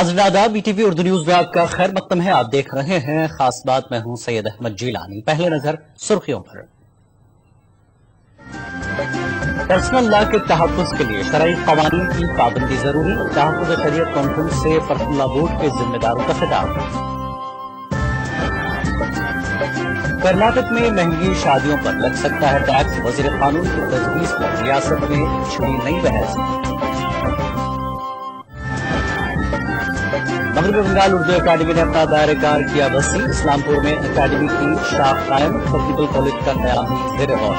नाज़रीन आदाब, BTV Urdu news में आपका खैर मकदम है। आप देख रहे हैं खास बात। मैं हूं सैयद अहमद जीलानी। पहले नजर सुर्खियों पर। पर्सनल लॉ के तहफ़्फ़ुज़ के लिए शरई क़वानीन की पाबंदी जरूरी। तहफ़्फ़ुज़ शरीयत कॉन्फ्रेंस से पर्सनल लॉ बोर्ड के जिम्मेदारों का खिताब। कर्नाटक में महंगी शादियों पर लग सकता है टैक्स। वज़ीर कानून की तजवीज़ पर रियासत में छिड़ी नई बहस। मगरबी बंगाल उर्दू अकादमी ने अपना दायरेकार किया वसी। इस्लामपुर में अकादमी की शाख कायम। टेक्निकल कॉलेज का क़याम ज़ेर गौर।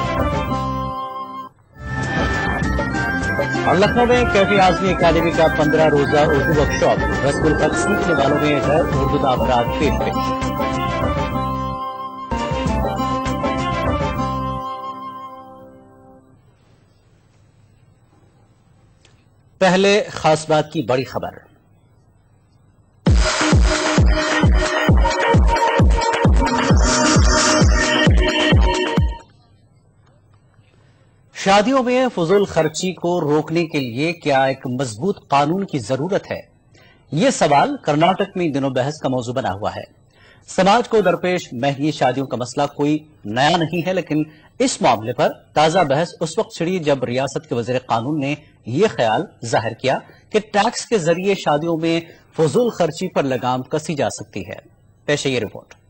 और लखनऊ में कैफी आज़मी अकादमी का 15 रोजा उर्दू वर्कशॉप। रसूल खत सीखने वालों में गैर उर्दू अफराद पेश। पहले खास बात की बड़ी खबर। शादियों में फजूल खर्ची को रोकने के लिए क्या एक मजबूत कानून की जरूरत है? ये सवाल कर्नाटक में इन दिनों बहस का मौजू बना हुआ है। समाज को दरपेश महंगी शादियों का मसला कोई नया नहीं है, लेकिन इस मामले पर ताजा बहस उस वक्त छिड़ी जब रियासत के वजीर कानून ने यह ख्याल जाहिर किया कि टैक्स के जरिए शादियों में फजूल खर्ची पर लगाम कसी जा सकती है। पेश है ये रिपोर्ट।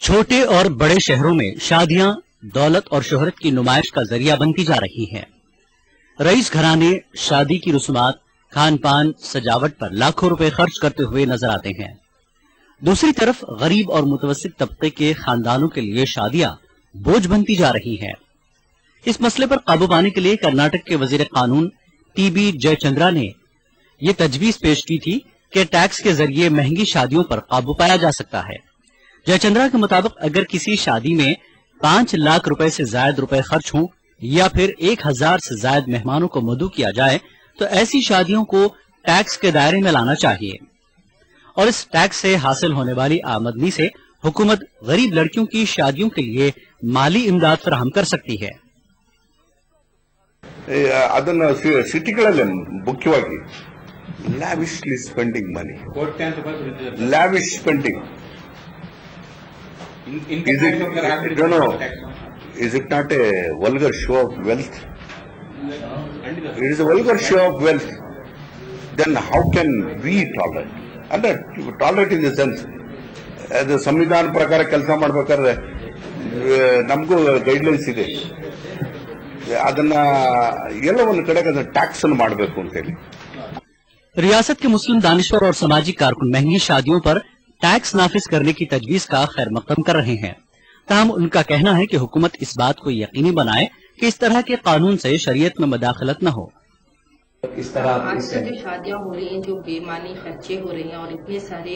छोटे और बड़े शहरों में शादियां दौलत और शोहरत की नुमाइश का जरिया बनती जा रही हैं। रईस घराने शादी की रस्मात, खान पान, सजावट पर लाखों रुपए खर्च करते हुए नजर आते हैं। दूसरी तरफ गरीब और मुतवस्सित तबके के खानदानों के लिए शादियां बोझ बनती जा रही हैं। इस मसले पर काबू पाने के लिए कर्नाटक के वजीर कानून TB जयचंद्रा ने यह तजवीज पेश की थी कि टैक्स के जरिए महंगी शादियों पर काबू पाया जा सकता है। जयचंद्रा के मुताबिक अगर किसी शादी में 5 लाख रुपए से ज्यादा रुपए खर्च हों या फिर 1000 से ज्यादा मेहमानों को मदऊ किया जाए तो ऐसी शादियों को टैक्स के दायरे में लाना चाहिए और इस टैक्स से हासिल होने वाली आमदनी से हुकूमत गरीब लड़कियों की शादियों के लिए माली इमदाद फराहम कर सकती है। ಅದನ್ನ ಸಿಟಿಗಳಲ್ಲಿ ಮುಖ್ಯವಾಗಿ lavishly spending money, lavish spending. Is it not a vulgar show of wealth? It is a vulgar show of wealth. Then how can we tolerate? And tolerate in the sense, the ಸಂವಿಧಾನ ಪ್ರಕಾರ ಕೆಲಸ ಮಾಡಬೇಕಾದ್ರೆ ನಮಗೂ guidelines ಇದೆ. ಅದನ್ನ ಎಲ್ಲ ಒಂದು ಕಡೆ ಟ್ಯಾಕ್ಸ್ ಅನ್ನು ಮಾಡಬೇಕು ಅಂತ ಹೇಳಿ। रियासत के मुस्लिम दानिश्वर और समाजी कारकुन महंगी शादियों पर टैक्स नाफिज करने की तजवीज का खैर मकदम कर रहे हैं। ताहम उनका कहना है कि हुकूमत इस बात को यकीनी बनाए कि इस तरह के कानून से शरीयत में मदाखलत न हो। इस तरह आजकल जो शादियां हो रही हैं, जो बेमानी खर्चे हो रही हैं और इतने सारे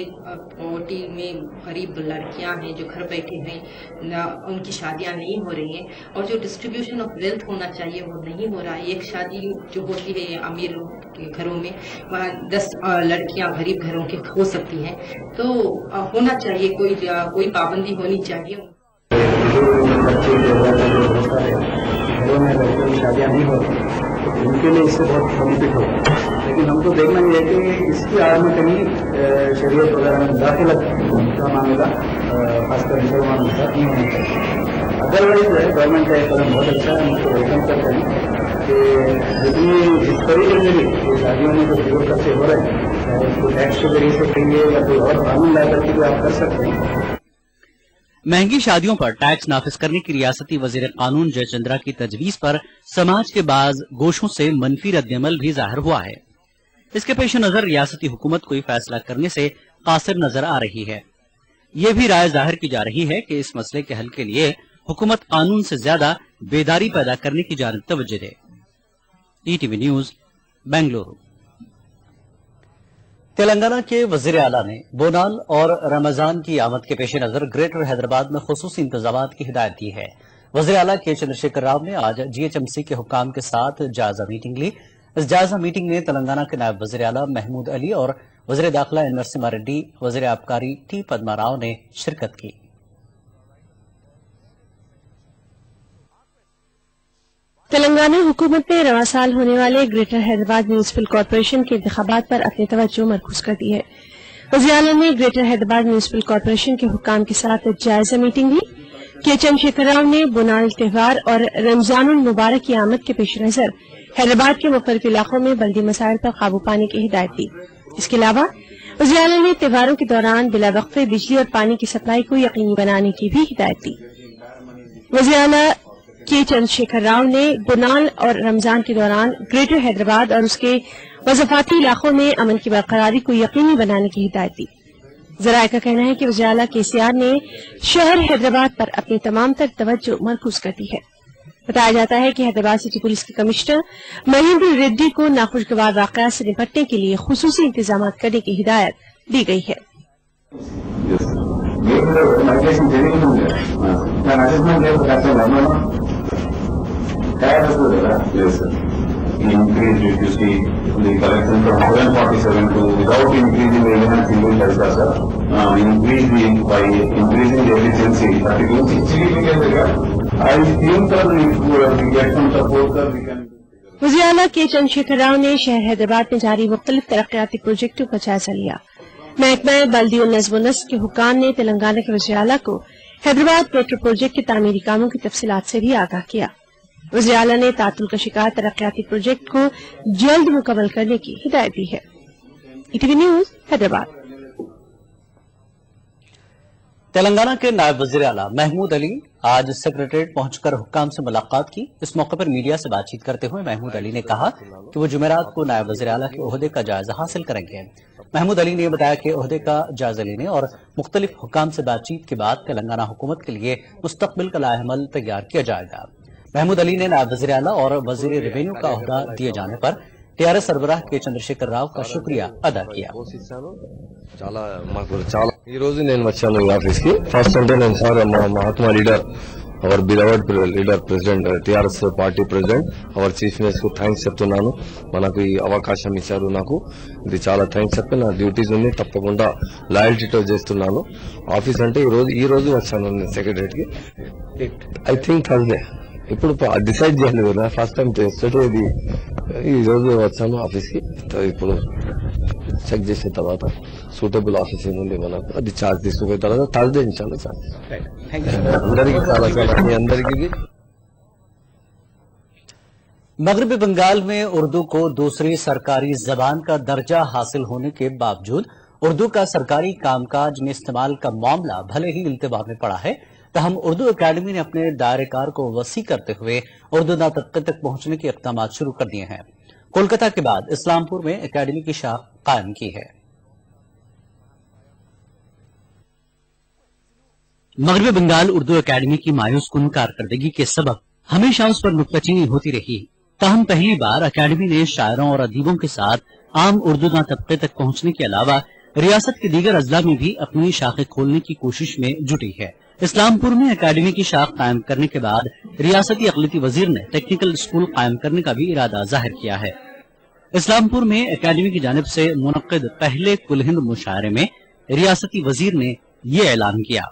पॉवर्टी में गरीब लड़कियां हैं जो घर बैठे हैं, उनकी शादियां नहीं हो रही हैं और जो डिस्ट्रीब्यूशन ऑफ वेल्थ होना चाहिए वो नहीं हो रहा है। एक शादी जो होती है अमीर के घरों में, वहाँ 10 लड़कियां गरीब घरों के हो सकती हैं। तो होना चाहिए, कोई पाबंदी होनी चाहिए। शादियां नहीं हो उनके लिए इससे बहुत बेनिफिट होगा, लेकिन हमको देखना ये है कि इसकी आड़ में कहीं शरीयत वगैरह में दाखिलत का मामला खासकर मुसलमानों के साथ नहीं होना चाहिए। अदरवाइज गवर्नमेंट का एक कदम बहुत अच्छा है। हम उसको वेलकम करते हैं कि जिस तरीके से भी शादियों में जो जरूर खर्चे हो रहे हैं, चाहे उसको टैक्स के जरिए से करिए या कोई और कानून ला करके भी आप कर सकते हैं। महंगी शादियों पर टैक्स नाफिज करने की रियासती वजीर कानून जयचंद्रा की तजवीज पर समाज के बाज गोशों से मनफी रद्दअमल भी जाहिर हुआ है। इसके पेश नजर रियासती हुकूमत कोई फैसला करने से कासिर नजर आ रही है। ये भी राय जाहिर की जा रही है कि इस मसले के हल के लिए हुकूमत कानून से ज्यादा बेदारी पैदा करने की जानिब तवज्जो दे। ETV news Bengaluru. तेलंगाना के वजीर आला ने बोनाल और रमजान की आमद के पेश नजर ग्रेटर हैदराबाद में खुसूसी इंतजाम की हिदायत दी है। वजीर आला के चंद्रशेखर राव ने आज GHMC के हुक्काम के साथ जायजा मीटिंग ली। इस जायजा मीटिंग में तेलंगाना के नायब वजीर आला महमूद अली और वजीर दाखिला N नरसिम्हा रेड्डी, वजीर आबकारी T पद्मा राव ने शिरकत की। تلنگانہ حکومت نے رواں سال ہونے والے گریٹر حیدرآباد میونسپل کارپوریشن کے انتخابات پر اپنی توجہ مرکوز کر دی ہے۔ وزیر اعلیٰ نے گریٹر حیدرآباد میونسپل کارپوریشن کے حکام کے ساتھ جائزہ میٹنگ لی کہ چندرشیکھر راؤ نے بونال تہوار اور رمضان المبارک کی آمد کے پیش نظر حیدرآباد کے مختلف علاقوں میں بلدی مسائل پر قابو پانے کی ہدایت دی۔ اس کے علاوہ وزیر اعلیٰ نے تہواروں کے دوران بلا وقفے بجلی اور پانی کی سپلائی کو یقینی بنانے کی بھی ہدایت دی۔ وزیر اعلیٰ کے چندرشیکھر راؤ نے بونال اور رمضان کے دوران گریٹر حیدرآباد اور اس کے وضافاتی علاقوں میں امن کی برقراری کو یقینی بنانے کی ہدایت دی۔ ذرائع کا کہنا ہے کہ وزیر اعلیٰ KCR نے شہر حیدرآباد پر اپنی تمام تر توجہ مرکوز کر دی ہے۔ بتایا جاتا ہے کہ حیدرآباد سٹی پولیس کے کمشنر مہیندر ریڈی کو ناخوشگوار واقعات سے نپٹنے کے لیے خصوصی انتظامات کرنے کی ہدایت دی گئی ہے۔ increased it, you see, the collection from 147 to, without increasing the enhanced single taxa, sir, increasing by increasing the efficiency, particularly significant. I think that if we get some support, sir, we can. وزیر اعلیٰ کے چندرشیکھر راؤ نے شہر حیدرآباد میں جاری مختلف ترقیاتی پروجیکٹوں کا جائزہ لیا۔ محکمہ بلدی و نظم و نسق کے حکام نے تلنگانہ کے وزیر اعلیٰ کو حیدرآباد میٹرو پروجیکٹ کے تعمیری کاموں کی تفصیلات سے بھی آگاہ کیا۔ وزیر اعلیٰ نے تعطل کا شکار ترقیاتی پروجیکٹ کو جلد مکمل کرنے کی ہدایت دی ہے۔ ETV news Hyderabad. تلنگانہ کے نائب وزیر اعلیٰ محمود علی آج سیکریٹریٹ پہنچ کر حکام سے ملاقات کی۔ اس موقع پر میڈیا سے بات چیت کرتے ہوئے محمود علی نے کہا کہ وہ جمعرات کو نائب وزیر اعلیٰ کے عہدے کا جائزہ حاصل کریں گے۔ محمود علی نے بتایا کہ عہدے کا جائزہ لینے اور مختلف حکام سے بات چیت کے بعد تلنگانہ حکومت کے لیے مستقبل کا لائحہ عمل تیار کیا جائے گا۔ محمود علی نے نائب وزیر اعلیٰ اور وزیر ریونیو کا عہدہ دیے جانے پر TRS سربراہ کے چندرشیکھر راؤ کا شکریہ ادا کیا۔ ఈ రోజు నేను వచ్చాను ఈ ఆఫీస్ కి ఫస్ట్ అంటే నేను sir Mahatma leader our beloved leader president TRS party president our chief minister కు థ్యాంక్స్ చెప్తున్నాను। మనకు ఈ అవకాశం ఇచ్చారు, నాకు ఇది చాలా థ్యాంక్స్ చెప్పి నా డ్యూటీస్ ఉంది తప్పకుండా లాయల్టీతో చేస్తున్నాను। ఆఫీస్ అంటే ఈ రోజు వచ్చాను సెక్రటరేట్ కి। ఐ థింక్ థర్స్డే ఇప్పుడు డిసైడ్ చేయలేదు కదా, ఫస్ట్ టైం చేస్తే ఇది ఈ రోజు వచ్చాను ఆఫీస్ కి। ఇప్పుడు చెక్ చేసిన తర్వాత సూటబుల్ ఆఫీస్ ఏముంది మనకు అది చార్జ్ తీసుకున్న తర్వాత థర్స్డే ఇచ్చాను సార్। అందరికీ చాలా మీ అందరికీ भी। मगरबी बंगाल में उर्दू को दूसरी सरकारी जबान का दर्जा हासिल होने के बावजूद उर्दू का सरकारी कामकाज में इस्तेमाल का मामला भले ही इल्तिवा में पड़ा है, तहम उर्दू अकेडमी ने अपने दायरेकार को वसी करते हुए उर्दू नातक़ तक पहुंचने के इक़दाम शुरू कर दिए हैं। कोलकाता के बाद इस्लामपुर में अकेडमी की शाख कायम की है। मगरबी बंगाल उर्दू अकेडमी की मायूस कुन कारकर्दगी के सबब हमेशा उस पर नुक्ताचीनी होती रही। ताहम पहली बार अकेडमी ने शायरों और अदीबों के साथ आम उर्दू नातक़े तक पहुंचने के अलावा रियासत के दीगर अजला में भी अपनी शाखें खोलने की कोशिश में जुटी है। इस्लामपुर में अकेडमी की शाख कायम करने के बाद रियासती अक़लियती वजीर ने टेक्निकल स्कूल कायम करने का भी इरादा जाहिर किया है। इस्लामपुर में अकेडमी की जानिब से मुनक़्क़िद पहले कुल हिंद मुशायरे में रियासती वजीर ने ये ऐलान किया।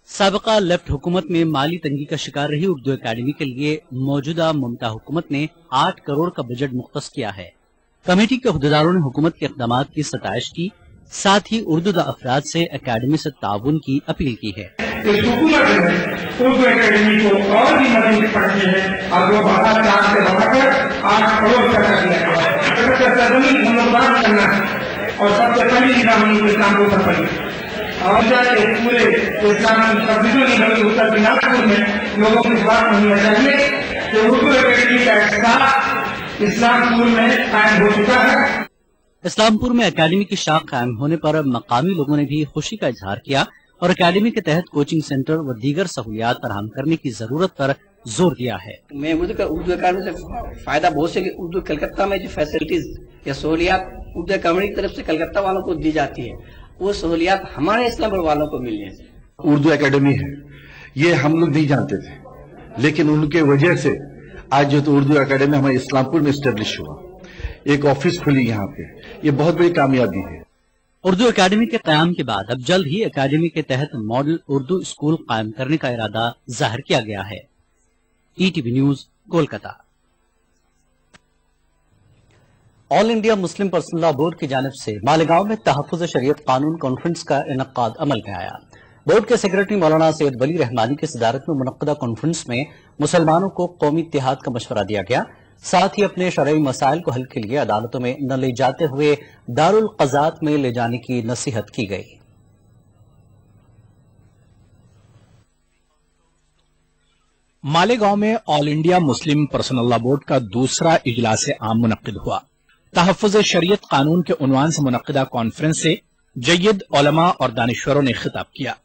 साबिक़ा लेफ्ट हुकूमत में माली तंगी का शिकार रही उर्दू अकेडमी के लिए मौजूदा ममता हुकूमत ने 8 करोड़ का बजट मुख्तस किया है। कमेटी के अहदेदारों ने हुकूमत के इक़दामात की सताइश की, साथ ही उर्दूदा अफराद से अकेडमी से ताउन की अपील की है। उर्दू अकेडमी को और भी मदद पड़ती है और वो बढ़ा 4 से बढ़ाकर 8 करोड़ तक करना है और सबसे पहली निगाह इस्लामपुर पर पड़ी और पूरे इस्लाम की उत्तर दिनाजपुर में लोगों की बात होनी चाहिए कि उर्दू अकेडमी का हिस्सा इस्लामपुर में कायम हो चुका है। इस्लामपुर में अकेडमी की शाख कायम होने पर मकामी लोगों ने भी खुशी का इजहार किया और अकेडमी के तहत कोचिंग सेंटर व दीगर सहूलियात फराहम करने की जरूरत पर जोर दिया है। मैं उर्दू अकादमी से फायदा बहुत से उर्दू कलकत्ता में जो फैसिलिटीज या सहूलियात उर्दू अकादमी की तरफ से कलकत्ता वालों को दी जाती है वो सहूलियात हमारे इस्लाम वालों को मिलनी चाहिए। उर्दू एकेडमी है, ये हम लोग नहीं जानते थे, लेकिन उनके वजह से आज जो तो उर्दू एकेडमी हमारे इस्लामपुर में इस्टेब्लिश हुआ, एक ऑफिस खुली यहाँ पे, ये बहुत बड़ी कामयाबी है। उर्दू एकेडमी के कयाम के बाद अब जल्द ही एकेडमी के तहत मॉडल उर्दू स्कूल कायम करने का इरादा जाहिर किया गया है। ETV news, Kolkata. All India Muslim personal law board की जानिब से मालेगांव में तहफ़्फ़ुज़ शरीयत कानून कॉन्फ्रेंस का इनक़ाद अमल में आया। बोर्ड के सेक्रेटरी मौलाना सैयद वली रहमानी की सदारत में मुनक़्क़दा कॉन्फ्रेंस में मुसलमानों को कौमी इत्तेहाद का मशवरा दिया गया। साथ ही अपने शरई मसाइल को हल के लिए अदालतों में न ले जाते हुए दारुल क़ज़ात में ले जाने की नसीहत की गई। मालेगांव में all India Muslim personal law board का दूसरा इजलास आम मुनक्किद हुआ। तहफ़्फ़ुज़ शरीयत कानून के उन्वान से मुनक्किदा कॉन्फ्रेंस से जय्यद उलमा और दानिश्वरों ने खिताब किया।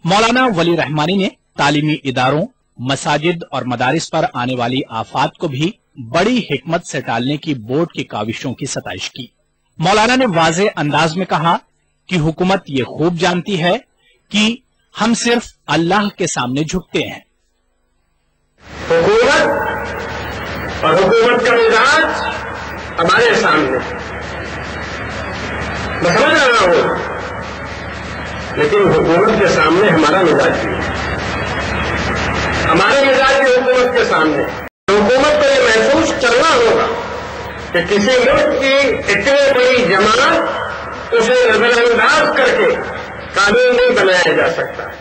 मौलाना वली रहमानी ने तालीमी इदारों, मसाजिद और मदारिस पर आने वाली आफात को भी बड़ी हिकमत से टालने की बोर्ड की काविशों की सताइश की। मौलाना ने वाज़े अंदाज में कहा कि हुकूमत ये खूब जानती है कि हम सिर्फ अल्लाह के सामने झुकते हैं। हुकूमत और हुकूमत का मिजाज हमारे सामने, मैं समझ रहा हूं, लेकिन हुकूमत के सामने हमारा मिजाज भी है, हमारे मिजाज भी हुकूमत के सामने। हुकूमत को ये महसूस करना होगा कि किसी मुल्क की इतनी बड़ी जमात उसे नजरअंदाज करके कानून नहीं बनाया जा सकता।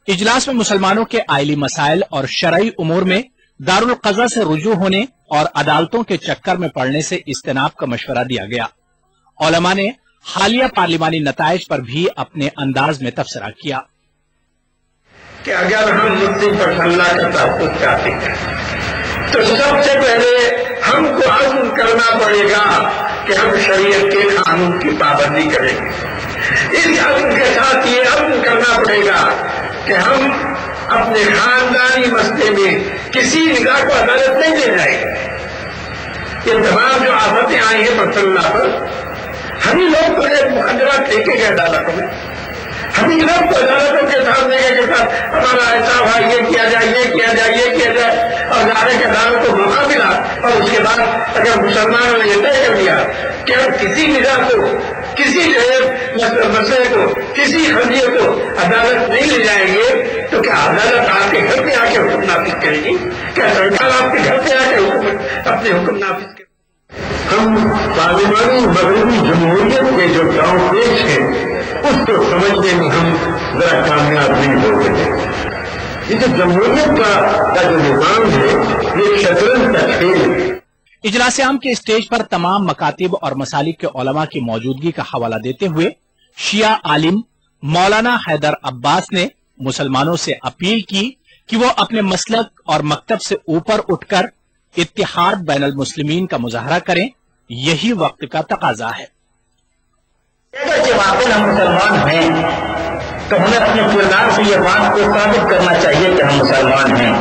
इजलास में मुसलमानों के आइली मसाइल और शरई उमूर में दारुल क़ज़ा से रुजू होने और अदालतों के चक्कर में पड़ने से इज्तनाब का मशवरा दिया गया। उलमा ने हालिया पार्लिमानी नताइज पर भी अपने अंदाज में तबसरा किया कि अगर हम मुस्लिम पर्सनल का तहफ़्फ़ुज़ चाहते हैं तो सबसे पहले हमको अज़्म करना पड़ेगा कि हम शरीयत के कानून की पाबंदी करेंगे। इस अज़्म के साथ ये अज़्म करना पड़ेगा कि हम अपने खानदानी मसले में किसी निगाह को अदालत नहीं ले जाएंगे। ये तमाम जो आफतें आई हैं पर्सनल पर, हम ही लोग तो एक मुकदमा फेंके गए अदालतों में, हम ही लोग तो अदालतों के सामने के साथ हमारा ऐसा हुआ, ये किया जाए, ये किया जाए, ये किया जाए, और जाने के अदालत को मौका मिला, और उसके बाद अगर मुसलमानों ने ये तय कर दिया कि हम किसी निगाह को, किसी मसले को, किसी हदिये को अदालत नहीं ले जाएंगे, तो क्या अदालत आपके घर पे आके हुक्म नाफिज करेगी? क्या सरकार आपके घर पे आके अपने हुक्म नाफिज करेगी? हम पार्लिमानी मगरबी जमहूरियत के जो गांव पेश है उसको समझने में हम जरा कामयाब नहीं हो गए। इस जमहूरियत का जो निजाम है ये शतरंज का खेल है। इजलास आम के स्टेज पर तमाम मकातिब और मसालिक के उलमा की मौजूदगी का हवाला देते हुए शिया आलिम मौलाना हैदर अब्बास ने मुसलमानों से अपील की कि वो अपने मसलक और मकतब से ऊपर उठकर इत्तिहाद बैनुल मुस्लिमीन का मुजाहरा करें, यही वक्त का तकाजा है। अगर वाकई हम मुसलमान हैं तो हमें अपने किरदार से ये बात को साबित करना चाहिए कि हम मुसलमान हैं,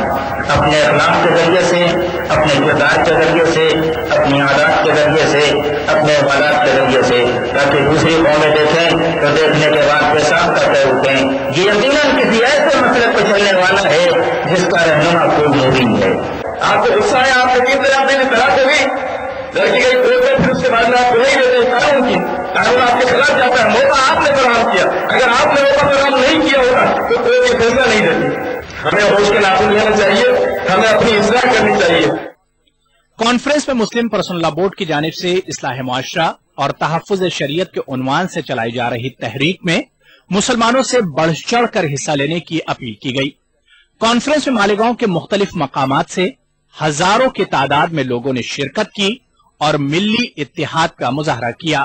अपने अखलाक के जरिए से, अपने किरदार के जरिए से, अपनी आदत के जरिए से, अपने वालात के जरिए से, ताकि दूसरी कौमें देखें तो देखने के बाद पेशाब करते उठें ये यकीनन किसी ऐसे मसले पर चलने वाला है जिसका रहनुमा कोई नहीं है। आपको गुस्सा है, आपने तीन तलाक देने तलाक हो गई, लड़की गई कोर्ट में, फिर उसके बाद आप नहीं देते कानून की, कानून आपके खिलाफ जाता है, मौका आपने बराम किया, अगर आपने मौका बराम नहीं किया होगा तो कोई भी फैसला नहीं देती। हमें होश के नाखून लेना चाहिए, हमें अपनी इस्लाह करनी चाहिए। कॉन्फ्रेंस में मुस्लिम पर्सनल लॉ बोर्ड की जानिब से इस्लाह मुआशरा और तहफ़्फ़ुज़ शरीयत के उन्वान से चलाई जा रही तहरीक में मुसलमानों से बढ़ चढ़ कर हिस्सा लेने की अपील की गई। कॉन्फ्रेंस में मालेगांव के मुख्तलिफ मकामात से हजारों की तादाद में लोगों ने शिरकत की और मिल्ली इत्तिहाद का मुजाहरा किया।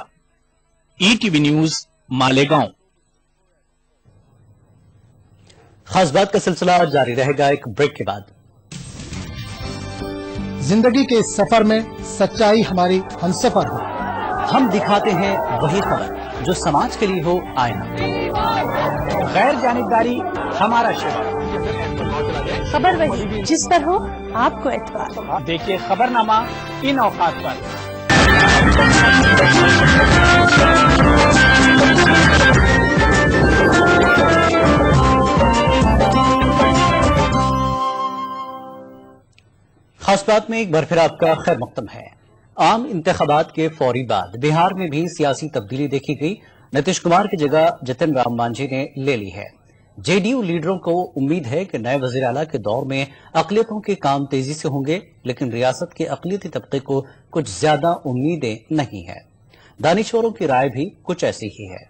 ETV news, Malegaon. खास बात का सिलसिला जारी रहेगा एक ब्रेक के बाद। जिंदगी के इस सफर में सच्चाई हमारी हमसफर हो। हम दिखाते हैं वही खबर जो समाज के लिए हो आईना। गैर जानिबदारी हमारा शिवा। खबर वही जिस पर हो आपको एतबार। देखिए खबरनामा इन औकात पर। खास बात में एक बार फिर आपका खैर मकदम है। आम इंतखाबात के फौरी बाद बिहार में भी सियासी तब्दीली देखी गई। नीतीश कुमार की जगह जितिन राम मांझी ने ले ली है। जेडीयू लीडरों को उम्मीद है कि नए वजीर आला के दौर में अक़लियतों के काम तेजी से होंगे, लेकिन रियासत के अक़लियती तबके को कुछ ज्यादा उम्मीदें नहीं है। दानिश्वरों की राय भी कुछ ऐसी ही है।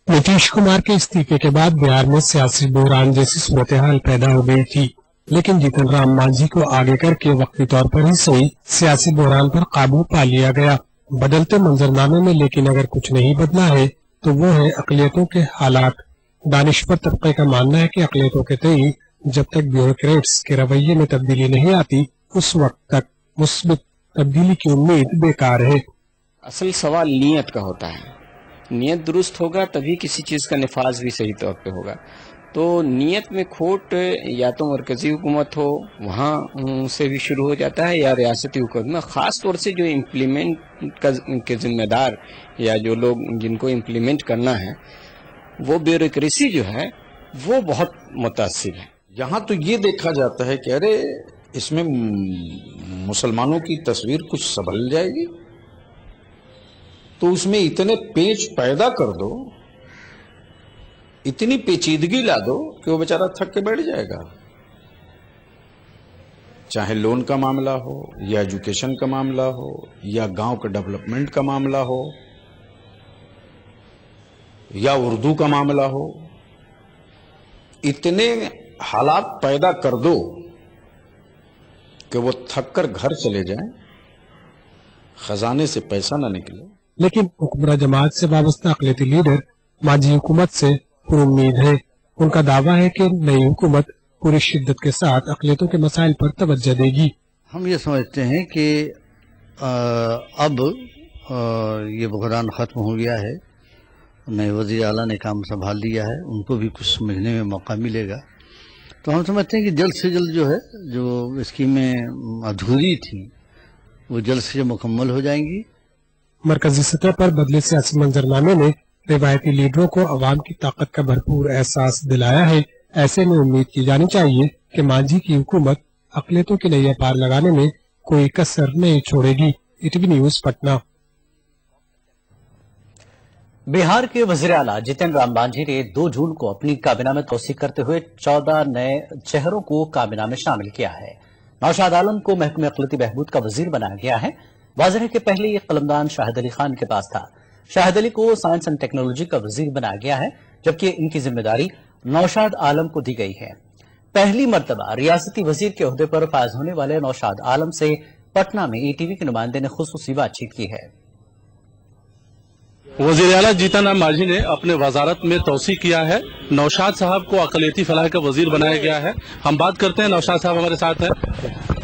नीतीश कुमार के इस्तीफे के बाद बिहार में सियासी बहरान जैसी सूरत हाल पैदा हो गई थी, लेकिन जीतन राम मांझी को आगे करके वक्ती तौर पर ही सही सियासी बहरान पर काबू पा लिया गया। बदलते मंजरनामे में लेकिन अगर कुछ नहीं बदला है तो वो है अक़लियतों के हालात। दानिश्वर तबके का मानना है कि अक़लियतों के तई जब तक ब्यूरोक्रेट्स के रवैये में तब्दीली नहीं आती, उस वक्त तक मुस्बित तब्दीली की उम्मीद बेकार है। असल सवाल नीयत का होता है। नीयत दुरुस्त होगा तभी किसी चीज का निफाज भी सही तौर पे होगा। तो नीयत में खोट या तो मरकजी हुकूमत हो, वहाँ से भी शुरू हो जाता है, या रियासती हुकूमत में। खास तौर से जो इम्प्लीमेंट के जिम्मेदार या जो लोग जिनको इम्प्लीमेंट करना है, वो ब्यूरोक्रेसी जो है वो बहुत मुतासिर है। यहाँ तो ये देखा जाता है कि अरे इसमें मुसलमानों की तस्वीर कुछ संभल जाएगी, तो उसमें इतने पेच पैदा कर दो, इतनी पेचीदगी ला दो कि वो बेचारा थक के बैठ जाएगा। चाहे लोन का मामला हो, या एजुकेशन का मामला हो, या गांव के डेवलपमेंट का मामला हो, या उर्दू का मामला हो, इतने हालात पैदा कर दो कि वो थक कर घर चले जाएं, खजाने से पैसा ना निकले। लेकिन हुक्मरान जमात से वाबस्ता अक़लियती लीडर मांझी हुकूमत से पुरुम्मीद है। उनका दावा है कि नई हुकूमत पूरी शिद्दत के साथ अक़लियतों के मसाइल पर तवज्जो देगी। हम ये समझते हैं कि अब ये बहरान ख़त्म हो गया है, नए वज़ीर आला ने काम संभाल लिया है, उनको भी कुछ समझने में मौका मिलेगा। तो हम समझते हैं कि जल्द से जल्द जो है, जो स्कीमें अधूरी थी वो जल्द से जल्द मुकम्मल हो जाएंगी। मरकजी सतह पर बदले सियासी मंजरनामे ने रिवायती लीडरों को अवाम की ताकत का भरपूर एहसास दिलाया है। ऐसे में उम्मीद की जानी चाहिए कि मांझी की हुकूमत अक़लियतों की नैया पार लगाने में कोई कसर नहीं छोड़ेगी। ETV news Patna. बिहार के वज़ीर आला जितिन राम मांझी ने 2 जून को अपनी काबीना में तौसीक करते हुए 14 नए चेहरों को काबीना में शामिल किया है। नौशाद आलम को महकमे अक़लियती बहबूद का वजीर बनाया गया है। वाज़ेह है कि पहले ये कलमदान शाहिद अली खान के पास था। शाहिद अली को साइंस एंड टेक्नोलॉजी का वजीर बनाया गया है, जबकि इनकी जिम्मेदारी नौशाद आलम को दी गई है। पहली मर्तबा रियासती वजीर के ओहदे पर फायज होने वाले नौशाद आलम से पटना में ईटीवी के नुमाइंदे ने खुसूसी बातचीत की है। वज़ीर आला जीतन राम मांझी ने अपने वजारत में तौसीक किया है। नौशाद साहब को अक़लियती फलाह का वजीर बनाया गया है। हम बात करते हैं, नौशाद साहब हमारे साथ हैं।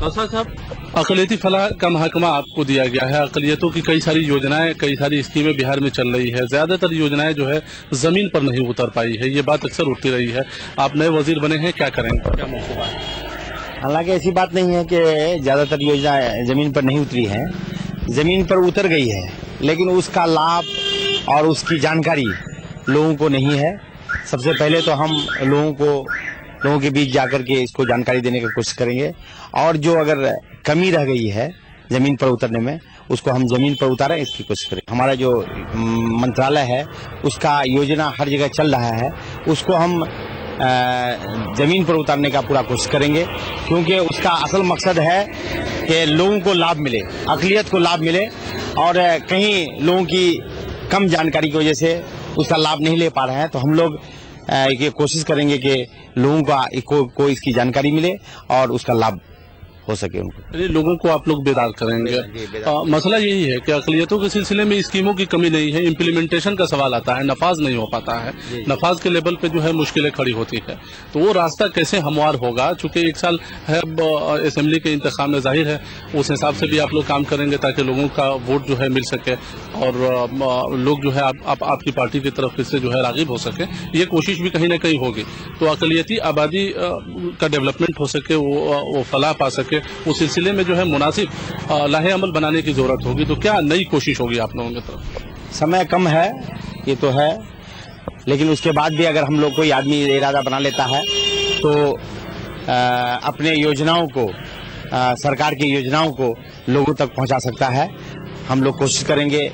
नौशाद साहब, अक़लियती फलाह का महकमा आपको दिया गया है। अक़लियतों की कई सारी योजनाएं, कई सारी स्कीमें बिहार में चल रही है। ज्यादातर योजनाएं जो है जमीन पर नहीं उतर पाई है, ये बात अक्सर उठती रही है। आप नए वजीर बने हैं, क्या करेंगे, क्या मौक़िफ़ है? हालांकि ऐसी बात नहीं है कि ज्यादातर योजनाएं जमीन पर नहीं उतरी हैं, जमीन पर उतर गई है, लेकिन उसका लाभ और उसकी जानकारी लोगों को नहीं है। सबसे पहले तो हम लोगों के बीच जाकर के इसको जानकारी देने की कोशिश करेंगे, और जो अगर कमी रह गई है जमीन पर उतरने में, उसको हम जमीन पर उतारें इसकी कोशिश करें। हमारा जो मंत्रालय है उसका योजना हर जगह चल रहा है, उसको हम जमीन पर उतारने का पूरा कोशिश करेंगे, क्योंकि उसका असल मकसद है कि लोगों को लाभ मिले, अक़लियत को लाभ मिले, और कहीं लोगों की कम जानकारी की वजह से उसका लाभ नहीं ले पा रहे हैं। तो हम लोग ये कोशिश करेंगे कि लोगों को इसकी जानकारी मिले और उसका लाभ हो सके उनको। लोगों को आप लोग बेदार करेंगे। मसला यही है कि अक़लियतों के सिलसिले में स्कीमों की कमी नहीं है, इम्प्लीमेंटेशन का सवाल आता है, नफाज नहीं हो पाता है, नफाज के लेवल पे जो है मुश्किलें खड़ी होती है। तो वो रास्ता कैसे हमवार होगा, चूंकि 1 साल है असेंबली के इंतखाब में, जाहिर है उस हिसाब से भी आप लोग काम करेंगे ताकि लोगों का वोट जो है मिल सके और लोग जो है आपकी पार्टी की तरफ इससे जो है राग़िब हो सके। ये कोशिश भी कहीं ना कहीं होगी, तो अक़लियती आबादी का डेवलपमेंट हो सके, वो फलाह पा सके, होंगे, उस सिलसिले में जो है मुनासिब लाहे अमल बनाने की जरूरत होगी। तो क्या नई कोशिश होगी आप लोगों की तरफ? समय कम है, ये तो है, लेकिन उसके बाद भी अगर हम लोग कोई आदमी इरादा बना लेता है तो अपने योजनाओं को, सरकार की योजनाओं को लोगों तक पहुंचा सकता है। हम लोग कोशिश करेंगे,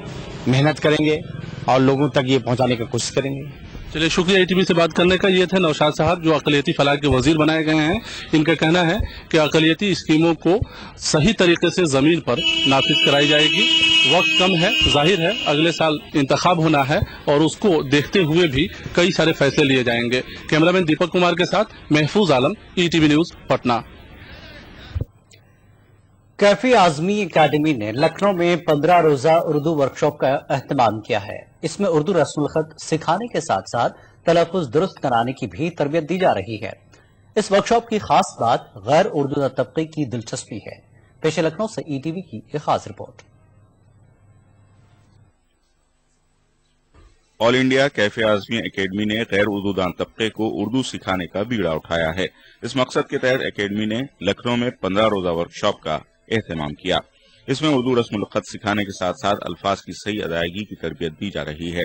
मेहनत करेंगे और लोगों तक ये पहुंचाने की कोशिश करेंगे। चलिए, शुक्रिया ईटीवी से बात करने का। ये थे नौशाद साहब जो अक़लियती फलाह के वजीर बनाए गए हैं। इनका कहना है कि अक़लियती स्कीमों को सही तरीके से जमीन पर नाफिज कराई जाएगी। वक्त कम है, जाहिर है अगले साल इंतखाब होना है और उसको देखते हुए भी कई सारे फैसले लिए जाएंगे। कैमरामैन दीपक कुमार के साथ Mahfooz Alam, ETV news, Patna. Kaifi Azmi academy ने लखनऊ में 15 रोजा उर्दू वर्कशॉप का एहतमाम किया है। इसमें उर्दू रस्मुल खत सिखाने के साथ साथ तलफ़ुज़ दुरुस्त कराने की भी तरबियत दी जा रही है। इस वर्कशॉप की खास बात गैर उर्दू तबके की दिलचस्पी है। पेश लखनऊ से ईटीवी की एक खास report. All India cafe Azmi academy ने गैर उर्दूदान तबके को उर्दू सिखाने का बीड़ा उठाया है। इस मकसद के तहत एकेडमी ने लखनऊ में 15 रोजा वर्कशॉप का एहतमाम किया। इसमें उर्दू रस्मुल खत सिखाने के साथ साथ अल्फाज की सही अदायगी की तरबियत दी जा रही है।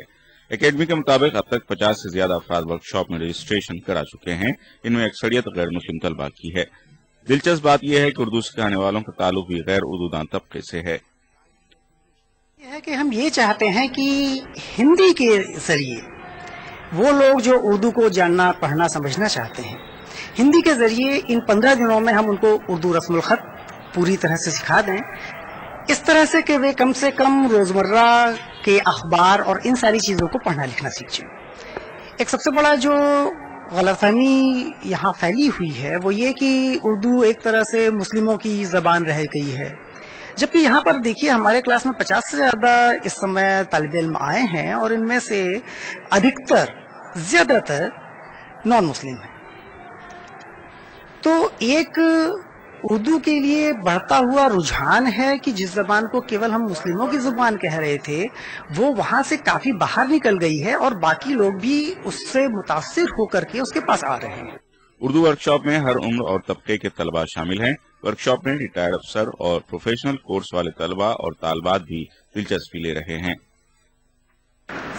एकेडमी के मुताबिक अब तक 50 से ज्यादा अफराद वर्कशॉप में रजिस्ट्रेशन करा चुके हैं। इनमें अक्सरियत गैर मुस्लिम तलबा की है। दिलचस्प बात यह है कि उर्दू सिखाने वालों का ताल्लुक भी गैर उर्दूदान तबके से है। यह है कि हम ये चाहते हैं कि हिंदी के जरिए वो लोग जो उर्दू को जानना, पढ़ना, समझना चाहते हैं, हिंदी के जरिए इन 15 दिनों में हम उनको उर्दू रस्मुल खत पूरी तरह से सिखा दें, इस तरह से कि वे कम से कम रोजमर्रा के अखबार और इन सारी चीज़ों को पढ़ना लिखना सीख जाएं। एक सबसे बड़ा जो गलतफहमी यहाँ फैली हुई है वो ये कि उर्दू एक तरह से मुस्लिमों की ज़बान रह गई है, जबकि यहाँ पर देखिए हमारे क्लास में 50 से ज़्यादा इस समय तालिब इल्म आए हैं और इनमें से अधिकतर, ज़्यादातर नॉन मुस्लिम हैं। तो एक उर्दू के लिए बढ़ता हुआ रुझान है कि जिस जबान को केवल हम मुस्लिमों की जुबान कह रहे थे वो वहां से काफी बाहर निकल गई है और बाकी लोग भी उससे मुतासिर होकर के उसके पास आ रहे हैं। उर्दू वर्कशॉप में हर उम्र और तबके के तलबा शामिल हैं। वर्कशॉप में रिटायर्ड अफसर और प्रोफेशनल कोर्स वाले तलबा और तालबात भी दिलचस्पी ले रहे हैं।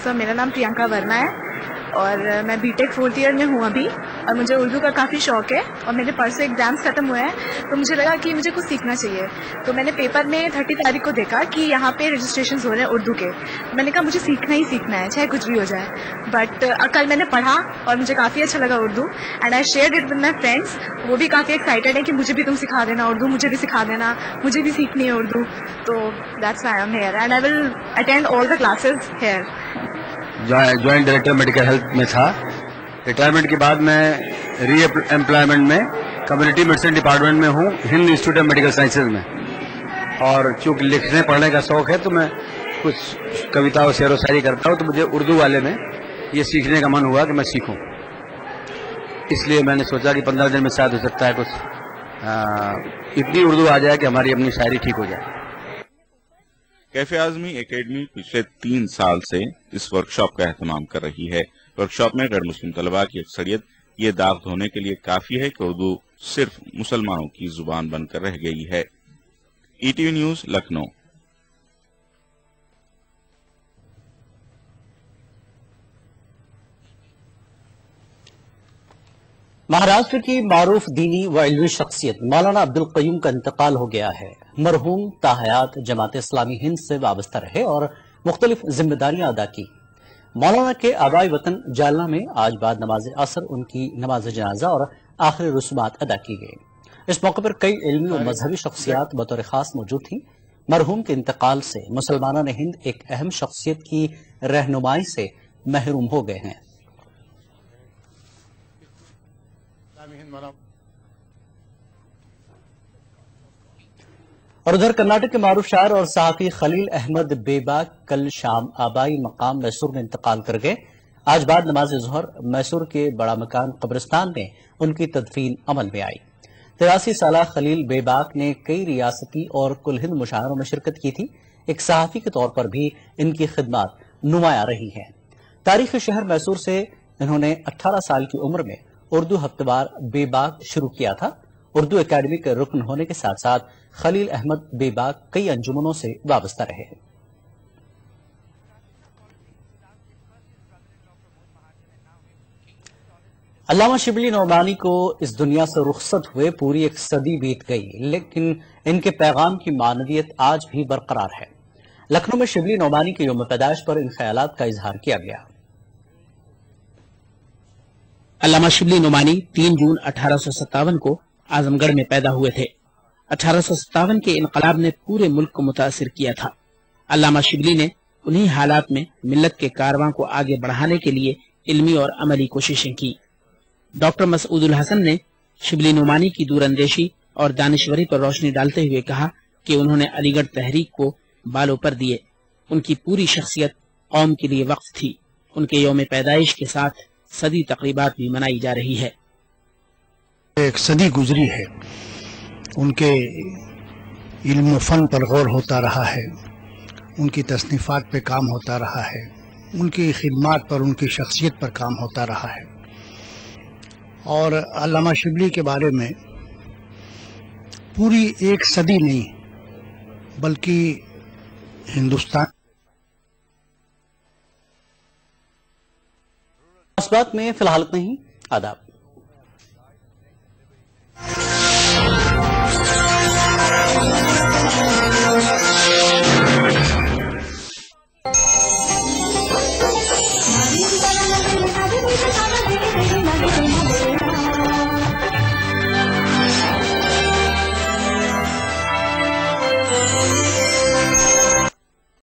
सर, मेरा नाम प्रियंका वर्मा है और मैं बीटेक 4th ईयर में हूँ अभी, और मुझे उर्दू का काफ़ी शौक है और मेरे परसों एग्जाम्स खत्म हुए हैं तो मुझे लगा कि मुझे कुछ सीखना चाहिए। तो मैंने पेपर में 30 तारीख को देखा कि यहाँ पे रजिस्ट्रेशन हो रहे हैं उर्दू के। मैंने कहा मुझे सीखना ही सीखना है, चाहे कुछ भी हो जाए। बट कल मैंने पढ़ा और मुझे काफ़ी अच्छा लगा Urdu, and I shared it with my friends. वो भी काफ़ी एक्साइटेड है कि मुझे भी तुम सिखा देना उर्दू, मुझे भी सिखा देना, मुझे भी सीखनी है उर्दू। तो that's why I am here and I will attend all the classes here. Joint director medical health में था। रिटायरमेंट के बाद मैं री एम्प्लॉयमेंट में कम्युनिटी मेडिसिन डिपार्टमेंट में हूँ, Hind institute of medical sciences में। और चूँकि लिखने पढ़ने का शौक है तो मैं कुछ कविता और शेर व शायरी करता हूँ, तो मुझे उर्दू वाले में ये सीखने का मन हुआ कि मैं सीखूं। इसलिए मैंने सोचा कि 15 दिन में शायद हो सकता है कुछ इतनी उर्दू आ जाए कि हमारी अपनी शायरी ठीक हो जाए। कैफे आजमी एकेडमी पिछले 3 साल से इस वर्कशॉप का एहतमाम कर रही है। वर्कशॉप में गैर मुस्लिम तलबा की अक्सरियत ये दाग धोने के लिए काफी है कि उर्दू सिर्फ मुसलमानों की जुबान बनकर रह गई है। ETV news, Lucknow. महाराष्ट्र की मारूफ दीनी व इल्मी शख्सियत मौलाना अब्दुल कयूम का इंतकाल हो गया है। मरहूम ताहयात जमात इस्लामी हिंद से वाबस्ता रहे और मुख्तलिफ जिम्मेदारियां अदा की। मौलाना के आबाई वतन जालना में आज बाद नमाज असर उनकी नमाज जनाजा और आखिरी रस्मात अदा की गई। इस मौके पर कई इल्मी और मजहबी शख्सियात बतौर खास मौजूद थी। मरहूम के इंतकाल से मुसलमाना ने हिंद एक अहम शख्सियत की रहनुमाई से महरूम हो गए हैं। और उधर कर्नाटक के मारूफ शायर और सहाफी खलील अहमद बेबाक कल शाम आबाई मकाम मैसूर में इंतकाल कर गए। आज बाद नमाज ज़ोहर मैसूर के बड़ा मकान कब्रिस्तान में उनकी तदफीन अमल में आई। 83 साल खलील बेबाक ने कई रियासती और कुल हिंद मुशायरों में शिरकत की थी। एक सहाफी के तौर पर भी इनकी खिदमत नुमाया रही है। तारीखी शहर मैसूर से इन्होंने 18 साल की उम्र में उर्दू हफ्तेवार बेबाक शुरू किया था। اردو اکیڈمی کے رکن ہونے کے ساتھ ساتھ خلیل احمد بے باک کئی انجمنوں سے وابستہ رہے ہیں۔ علامہ شبلی نعمانی کو اس دنیا سے رخصت ہوئے پوری ایک صدی بیت گئی، لیکن ان کے پیغام کی معنویت آج بھی برقرار ہے۔ لکھنؤ میں شبلی نعمانی کے یوم پیدائش پر ان خیالات کا اظہار کیا گیا۔ علامہ شبلی نعمانی 3 جون 1857 کو اعظم گڑھ میں پیدا ہوئے تھے۔ 1857 کے انقلاب نے پورے ملک کو متاثر کیا تھا۔ علامہ شبلی نے انہی حالات میں ملت کے کارواں کو آگے بڑھانے کے لیے علمی اور عملی کوششیں کی۔ ڈاکٹر مسعود الحسن نے شبلی نعمانی کی دور اندیشی اور دانشوری پر روشنی ڈالتے ہوئے کہا کہ انہوں نے علی گڑھ تحریک کو بالوں پر دیے۔ ان کی پوری شخصیت قوم کے لیے وقف تھی۔ ان کے یوم پیدائش کے ساتھ صدی تقریبات بھی منائی جا رہی ہے۔ ایک صدی گزری ہے، ان کے علم و فن پر غور ہوتا رہا ہے، ان کی تصنیفات پہ کام ہوتا رہا ہے، ان کی خدمات پر، ان کی شخصیت پر کام ہوتا رہا ہے۔ اور علامہ شبلی کے بارے میں پوری ایک صدی نہیں بلکہ ہندوستان اس بات میں فی الحال نہیں۔ آداب۔